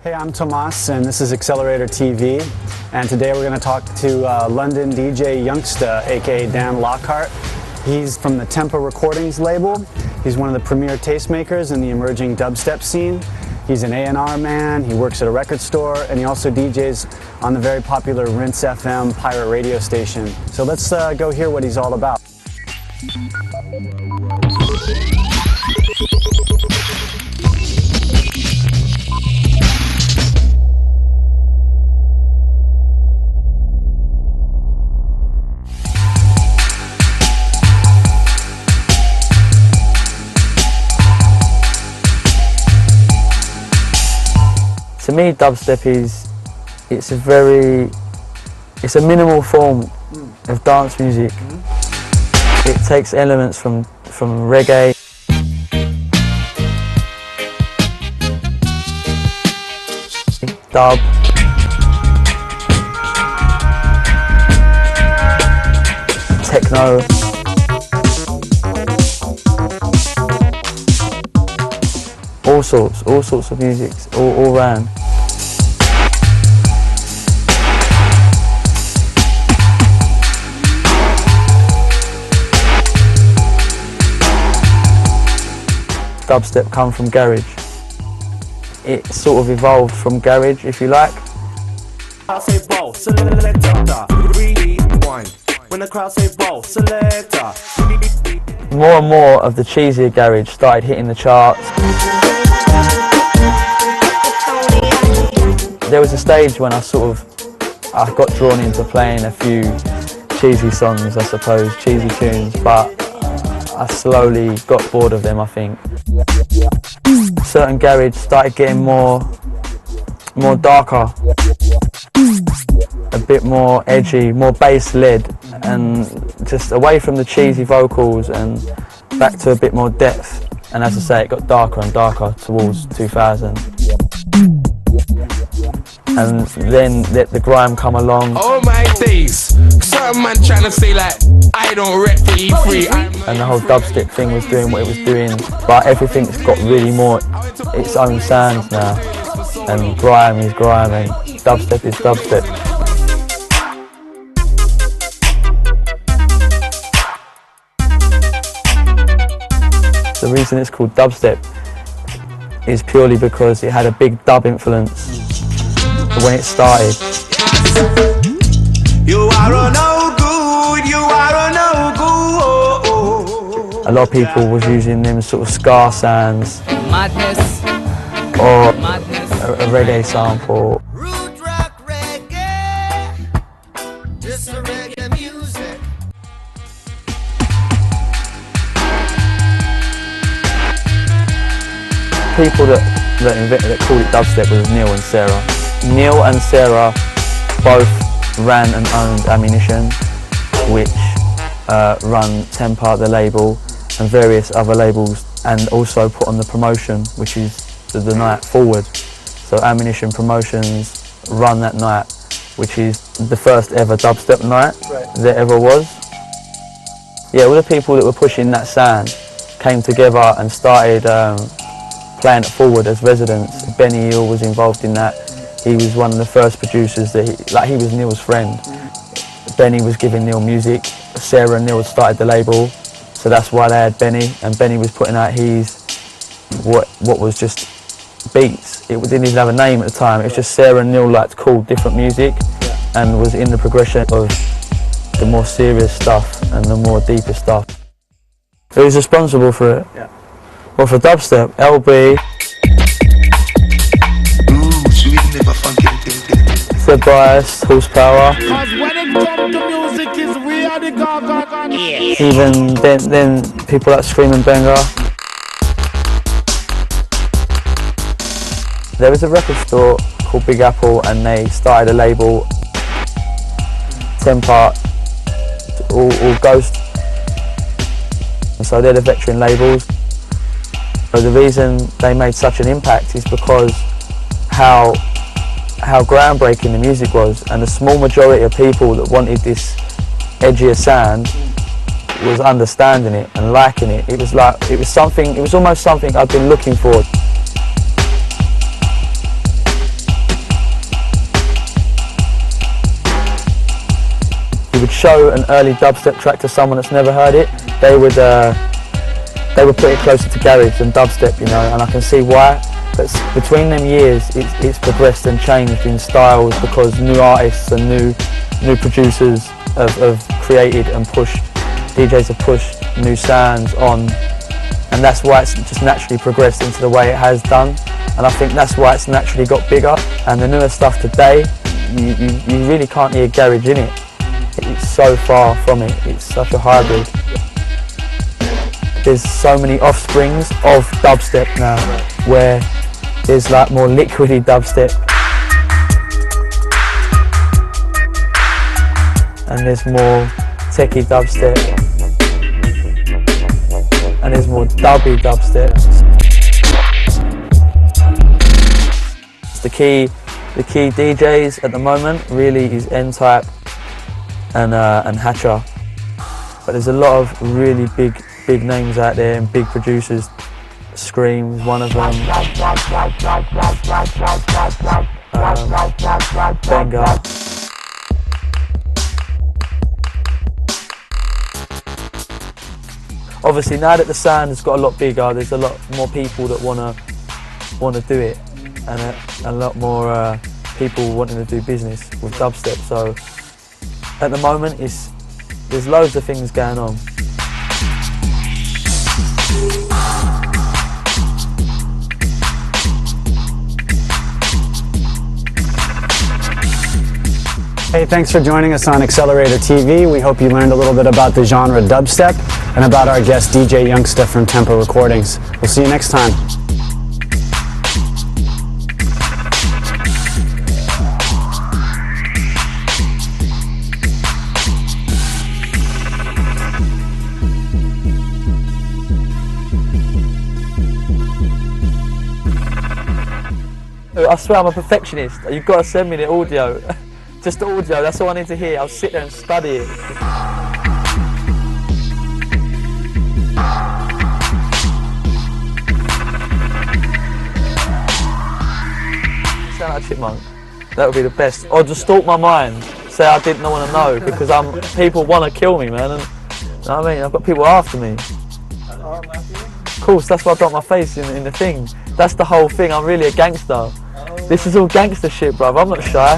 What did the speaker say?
Hey, I'm Tomas, and this is Accelerator TV, and today we're going to talk to London DJ Youngsta, aka Dan Lockhart. He's from the Tempo Recordings label. He's one of the premier tastemakers in the emerging dubstep scene. He's an A&R man, he works at a record store, and he also DJs on the very popular Rinse FM pirate radio station. So let's go hear what he's all about. To me, dubstep it's a minimal form of dance music. It takes elements from reggae, dub, techno, all sorts of music, all round. Dubstep come from garage. It sort of evolved from garage, if you like. I say ball, selector, rewind. When the crowd say ball, selector. More and more of the cheesier garage started hitting the charts. There was a stage when I got drawn into playing a few cheesy songs, I suppose, cheesy tunes, but I slowly got bored of them, I think. Certain garage started getting more darker, a bit more edgy, more bass-led, and just away from the cheesy vocals and back to a bit more depth. And as I say, it got darker and darker towards 2000. And then let the grime come along. Oh my days, certain man trying to say like, I don't rep for E3. And the whole dubstep thing was doing what it was doing, but everything's got really more its own sounds now. And grime is grime and dubstep is dubstep. The reason it's called dubstep is purely because it had a big dub influence when it started. You are a no good, you are a no good. A lot of people was using them sort of ska sounds, Madness. or Madness. a reggae sample. Root rock reggae, just a reggae music. People that called it dubstep was Neil and Sarah. Neil and Sarah both ran and owned Ammunition, which run Tempo, the label, and various other labels, and also put on the promotion, which is the night forward. So Ammunition Promotions run that night, which is the first ever dubstep night there ever was. Yeah, all the people that were pushing that sound came together and started playing it forward as residents. Benny Hill was involved in that. He was one of the first producers that he was Neil's friend. Benny was giving Neil music. Sarah and Neil started the label, so that's why they had Benny. And Benny was putting out what was just beats. It didn't even have a name at the time. It was just Sarah and Neil liked cool different music, and was in the progression of the more serious stuff and the more deeper stuff. Who was responsible for it? Yeah. Well, for dubstep, LB, The Bias, Horsepower. Even then people like Scream and Benga. There was a record store called Big Apple, and they started a label, Tempo, all Ghost. And so they're the veteran labels. So the reason they made such an impact is because how groundbreaking the music was, and the small majority of people that wanted this edgier sound was understanding it and liking it. It was almost something I'd been looking for. he would show an early dubstep track to someone that's never heard it, they would put it closer to garage than dubstep, you know, and I can see why. But between them years, it's progressed and changed in styles because new artists and new producers have created and pushed, DJs have pushed new sounds on, and that's why it's just naturally progressed into the way it has done. And I think that's why it's naturally got bigger. And the newer stuff today, you really can't hear garage in it. It's so far from it. It's such a hybrid. There's so many offsprings of dubstep now, where there's like more liquidy dubstep, and there's more techie dubstep, and there's more dubby dubstep. The key DJs at the moment really is N-Type and Hatcher, but there's a lot of really big names out there and big producers. Scream's one of them. Benga. Obviously, now that the sound has got a lot bigger, there's a lot more people that wanna do it, and a lot more people wanting to do business with dubstep. So at the moment, there's loads of things going on. Hey, thanks for joining us on Accelerator TV. We hope you learned a little bit about the genre dubstep and about our guest DJ Youngsta from Tempo Recordings. We'll see you next time. I swear I'm a perfectionist. You've got to send me the audio. Just the audio, that's all I need to hear. I'll sit there and study it. Sound like a chipmunk. That would be the best. Or just stalk my mind. Say I didn't want to know because people want to kill me, man. And, you know what I mean? I've got people after me. Of course, that's why I got my face in the thing. That's the whole thing. I'm really a gangster. This is all gangster shit, bruv. I'm not shy.